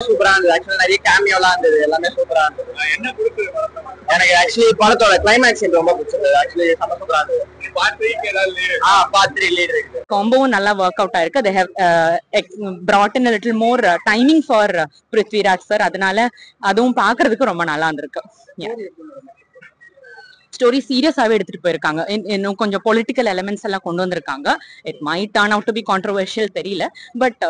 சூப்பரா இருந்தது. ஆக்சுவலா நிறைய கேமியோலாம் இருந்தது, எல்லாமே சூப்பரா இருந்தது. எனக்கு ஆக்சுவலி படத்தோட கிளைமேக்ஸ் சீன் ரொம்ப பிடிச்சிருந்தது. ஆக்சுவலி செம்ம சூப்பரா இருந்தது. பார்ட் 3 லீட் இருக்கு. காம்போவும் நல்லா ஒர்க் அவுட் ஆயிருக்கு. they have brought in a little more timing for Prithviraj sir. அதனால அதுவும் பாக்குறதுக்கு ரொம்ப நல்லா இருந்திருக்கு. ஸ்டோரி சீரியஸாவே எடுத்துட்டு போயிருக்காங்க. இன்னும் கொஞ்சம் பொலிட்டிக்கல் எலிமெண்ட்ஸ் எல்லாம் கொண்டு வந்திருக்காங்க. It might turn out to be controversial தெரியல, பட்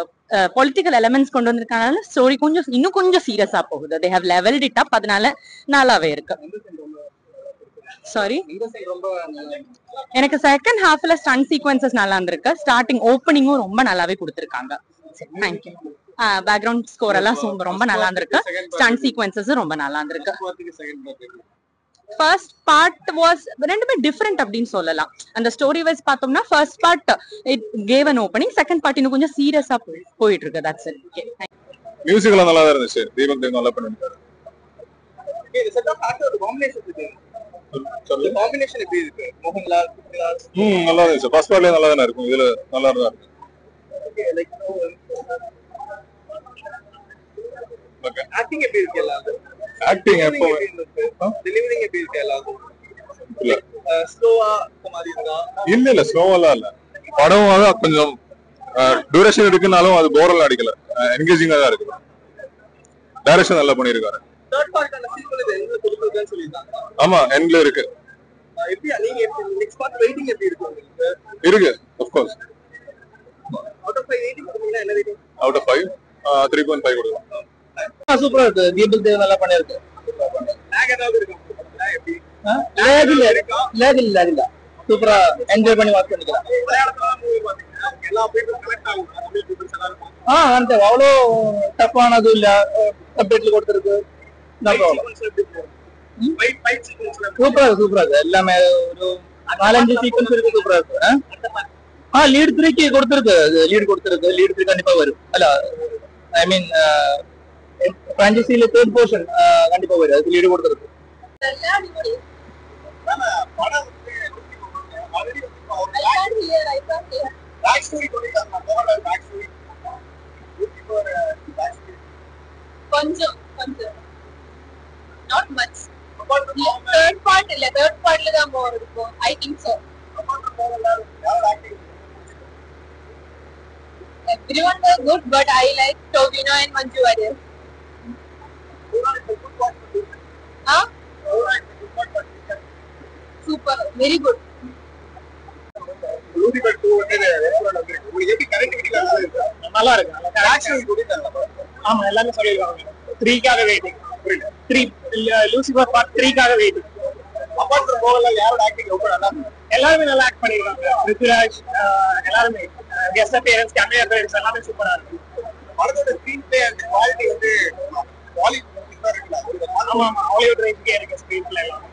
பொலிட்டிக்கல் எலிமெண்ட்ஸ் கொண்டு வந்திருக்கனால ஸ்டோரி இன்னும் கொஞ்சம் சீரியஸா போகுது. they have leveled it up. அதனால நல்லாவே இருக்கு. சாரி, எனக்கு செகண்ட் ஹாஃப்ல ஸ்டண்ட் சீக்வன்சஸ் நல்லா இருந்திருக்கு. ஸ்டார்டிங் ஓப்பனிங்கும் ரொம்ப நல்லாவே கொடுத்திருக்காங்க. தேங்க்யூ. பேக்ரவுண்ட் ஸ்கோர் எல்லாம் ரொம்ப நல்லா இருந்திருக்கு. ஸ்டண்ட் சீக்வன்சஸ் ரொம்ப நல்லா இருந்திருக்கு. ஃபர்ஸ்ட் பார்ட் வாஸ் ரெண்டுமே டிஃபரெண்ட் அப்படின்னு சொல்லலாம். அந்த ஸ்டோரி வைஸ் பார்த்தோம்னா first part it gave an opening, second part இன்னும் கொஞ்சம் சீரியஸா போயிட்டு இருக்கு. That's it. ஓகே, மியூசிக் எல்லாம் நல்லா இருந்துச்சு. தீபக் தேவ் நல்லா பண்ணிருக்காரு. ஓகே, இந்த செட் ஆஃப் ஆக்டரோட காம்பினேஷன் இருக்கு. இந்த காம்பினேஷன் எப்படி இருக்கு? மோகன்லால் நல்லா இருந்துச்சு. ஃபர்ஸ்ட் பார்ட்லயே நல்லா தான இருக்கும். இதுல நல்லா தான் இருக்கு. ஓகே, லைக் ஓகே, ஆக்டிங் எப்படி இருக்கு? எல்லாரும் ஆக்டிங் எப்போ டெலிவரிங் எப்படி இருக்கு? எல்லாரும் இல்ல ஸ்லோவா மாதிரி இருக்கா? இல்ல ஸ்லோவா இல்ல. படம் கொஞ்சம் டியூரேஷன் இருக்குனாலும் அது போரல் அடிக்கல. என்கேஜிங்கா தான் இருக்கு. டைரக்ஷன் நல்லா பண்ணிருக்காரு. தேர்ட் பார்ட் அந்த சீக்வல் இது எங்க கொடுத்துருக்கான்னு சொல்லிருக்காங்க. ஆமா, எண்ட்ல இருக்கு. எப்படி நீங்க நெக்ஸ்ட் பார்ட் வெயிட்டிங் எப்படி இருக்கு உங்களுக்கு? இருக்கு, of course. Out of 5 rating கொடுத்தீங்கன்னா என்ன ரேட்டிங்? அவுட் ஆஃப் 5 3.5 கொடுக்கலாம். சூப்பரா இருக்கு. தீபக் தேவ் நல்லா பண்ணிருக்கு. லாக் ஏதாவது இருக்கா? எப்படி லாக் இல்ல சூப்பரா என்ஜாய் பண்ணி வாட்ச் பண்ணிக்கலாம். மலையாளத்துல மூவி பாத்தீங்கன்னா எல்லா பீப்புள் கனெக்ட் ஆகும். தமிழ் பீப்புள்ஸ் எல்லாரும் அந்த அவ்வளோ டஃப்பானது இல்ல. சப்டைட்டில் கொடுத்திருக்கு. சூப்பரா இருக்கு. எல்லாமே ஒரு 4-5 சீக்வன்ஸ் இருக்கு. சூப்பரா இருக்கு. லீட் 3க்கு கொடுத்திருக்கு. லீட் 3 கண்டிப்பா வரும். அல்ல ஐ மீன் பிரான்சைசில தேர்ட் போர்ஷன் கண்டிப்பா வரும். அது லீட் கொடுத்திருக்கு. கொஞ்சம் not much. Third part ல தான் more இருக்கும். I think so. Everyone was good, but I like Tobino and Manju Warrier. Super, very good. நல்லா இருக்கு. ஆமா, எல்லாமே சொல்லிருக்காங்க. 3க்காக வெயிட்டிங். 3 லூசிபர் பார்ட் 3க்காக வெயிட்டிங். அப்பார்ட் ஃப்ரம் மோகன்லால் யாரோட ஆக்டிங் ரொம்ப நல்லா இருக்கு? எல்லாரும் நல்லா ஆக்ட் பண்ணிருக்காங்க. பிருத்விராஜ் எல்லாரும் கெஸ்ட் அப்பியரன்ஸ், கேமியோ அப்பியரன்ஸ் எல்லாமே சூப்பரா இருக்கு. படத்தோட ஸ்கிரீன் பிளே அண்ட் குவாலிட்டி வந்து ஹாலிவுட் இருக்குல. ஆமா, ஹாலிவுட் ரேஞ்சுக்கே இருக்கு ஸ்கிரீன் பிளே எல்லாம்.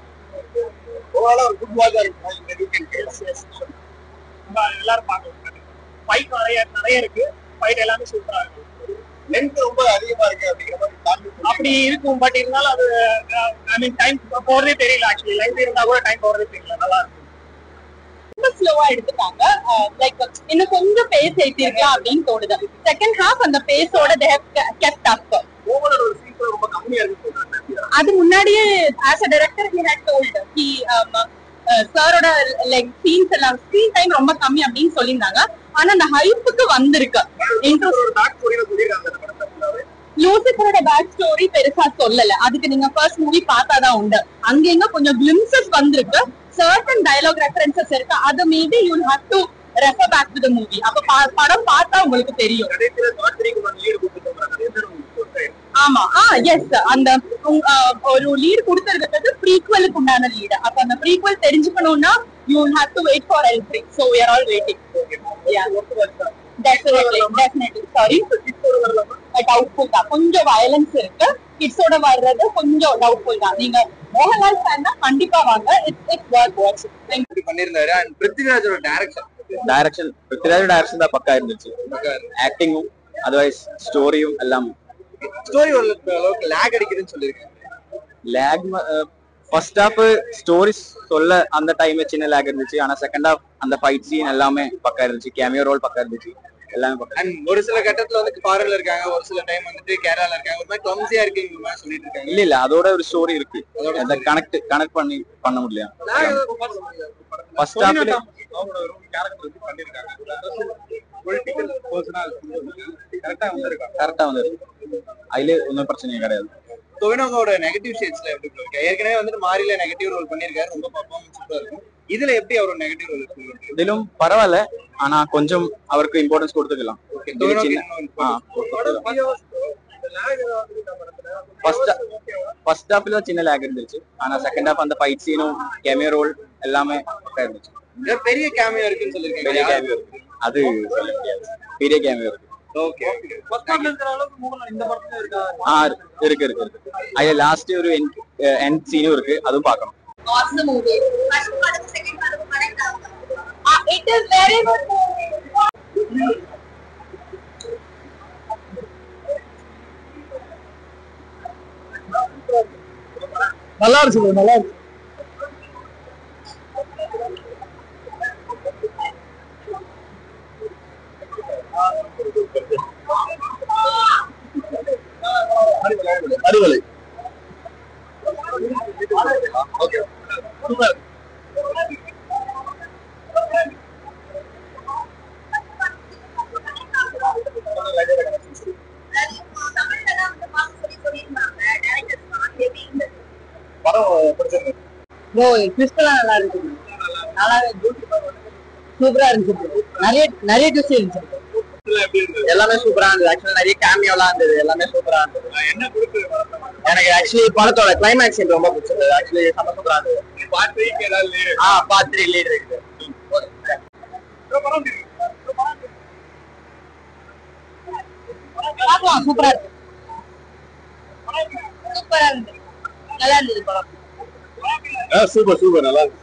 ஓவராலா ஒரு குட் வாட்சா இருக்கு. எல்லாரும் பார்க்கலாம். ஃபைட் நிறைய இருக்கு. ஃபைட் எல்லாமே சூப்பரா இருக்கு. லென்த் ரொம்ப அதிகமா இருக்கு அப்படிங்கிற மாதிரி அப்படி இருக்கும். பட் இருந்தாலும் அது ஐ மீன் டைம் போறதே தெரியல. ஆக்சுவலி லென்த் இருந்தா கூட டைம் போறதே தெரியல. நல்லா இருக்கு. ரொம்ப ஸ்லோவா எடுத்துட்டாங்க. லைக் இன்னும் கொஞ்சம் பேஸ் ஏத்திருக்கலாம் அப்படின்னு தோணுது. செகண்ட் ஹாஃப் அந்த பேஸோட they have kept up. Overall ஒரு சீன் ரொம்ப கம்மியா இருக்கு. அது முன்னாடியே as a director he had told he சாரோட லைக் சீன்ஸ் எல்லாம் ஸ்கிரீன் டைம் ரொம்ப கம்மி அப்படின்னு சொல்லியிருந்தாங்க. ஆனா அந்த ஹைப்புக்கு வந்திருக்கு. லூசிபரோட பேக் ஸ்டோரி பெருசா சொல்லல. அதுக்கு நீங்க ஃபர்ஸ்ட் மூவி பார்த்தாதான் உண்டு. அங்க கொஞ்சம் கிளிம்சஸ் வந்திருக்கு. certain dialogue references இருக்கு. அது maybe you will have to refer back to the movie. அப்ப படம் பார்த்தா உங்களுக்கு தெரியும். ஆமா, எஸ், அந்த ஒரு லீட் கொடுத்திருக்கிறது ப்ரீக்வலுக்கு உண்டான லீட். அப்ப அந்த ப்ரீக்வல் தெரிஞ்சுக்கணும்னா you will have to wait for L3. So we are all waiting. Yeah, definitely. Sorry, doubtful தான். கொஞ்சம் வயலன்ஸ் இருக்கு. கிட்ஸோட வர்றது கொஞ்சம் டவுட்ஃபுல் தான். நீங்க மோகன்லால் ஃபேன் தான், கண்டிப்பா வாங்க. இட்ஸ் வொர்த் வாட்சிங். பண்ணிருந்தாரு. அண்ட் பிருத்விராஜோட டைரக்ஷன் தான் பக்கா இருந்துச்சு. ஆக்டிங்கும் அதர்வைஸ் ஸ்டோரியும் எல்லாம். ஸ்டோரி ஓரளவுக்கு லாக் அடிக்குதுன்னு சொல்லிருக்கேன். லாக் ஃபர்ஸ்ட் ஹாஃப் ஸ்டோரி சொல்ல அந்த டைம் சின்ன லாக் இருந்துச்சு. ஆனா செகண்ட் ஹாஃப் அந்த ஃபைட் சீன் எல்லாமே பக்கா இருந்துச்சு. கேமியோ ரோல் பக்கா இருந்துச்சு. எல்லாமே பார்க்கலாம். அண்ட் ஒரு சில கட்டத்துல வந்து ஃபாரின்ல இருக்காங்க, ஒரு சில டைம் வந்துட்டு கேரளால இருக்காங்க, ஒரு மாதிரி கிளம்சியா இருக்குங்கிற மாதிரி சொல்லிட்டு இருக்காங்க. இல்ல அதோட ஒரு ஸ்டோரி இருக்கு, அதை கனெக்ட் பண்ண முடியல. ஃபர்ஸ்ட் ஹாஃப்ல கரெக்டா வந்து அதுல ஒன்றும் பிரச்சனையே கிடையாது. டொவினோவோட நெகட்டிவ் ஷேட்ஸ்ல எப்படி இருக்கு? ஏற்கனவே வந்துட்டு மாரில நெகட்டிவ் ரோல் பண்ணிருக்காரு, ரொம்ப பெர்ஃபார்மன்ஸ் சூப்பரா இருக்கும். இதுல எப்படி அவரோட நெகட்டிவ் ரோல் இருக்கு? இதிலும் பரவாயில்ல, ஆனா கொஞ்சம் அவருக்கு இம்பார்ட்டன்ஸ் கொடுத்துக்கலாம். ஃபர்ஸ்ட் ஹாஃப்ல சின்ன லேக் இருந்துச்சு, ஆனா செகண்ட் ஹாஃப் அந்த ஃபைட் சீனும் கேமியோ ரோல் எல்லாமே இருந்துச்சு. பெரிய கேமியோ இருக்குன்னு சொல்லிருக்கீங்க. பெரிய கேமியோ இருக்கு, அது சொல்ல முடியாது. பெரிய கேமியோ இருக்கு. ஓகே இருக்கு. அதுல லாஸ்ட் ஒரு எண்ட் சீனும் இருக்கு, அதுவும் பார்க்கணும். Awesome movie. First part, second part, connect ஆகும். It is very good movie. நல்லா இருக்கு, நல்லா இருக்கு. Arivalai okay super. ப்ரோ ட்விஸ்ட்லாம் நல்லா இருக்கு, நல்லா சூப்பரா இருந்துச்சு. நிறைய ட்விஸ்ட் இருந்துச்சு, எல்லாமே சூப்பரா இருந்தது. ஆக்சுவலா நிறைய கேமியோலாம் இருந்தது, எல்லாமே சூப்பரா இருந்தது. எனக்கு ஆக்சுவலி படத்தோட கிளைமேக்ஸ் எனக்கு ரொம்ப பிடிச்சது. ஆக்சுவலி செம்ம சூப்பரா இருந்தது. பார்ட் 3 லீட் இருக்குது. சூப்பரா இருக்கு, சூப்பரா இருந்தது, நல்லா இருந்தது படம். சூப்பர் நல்லா இருக்கு.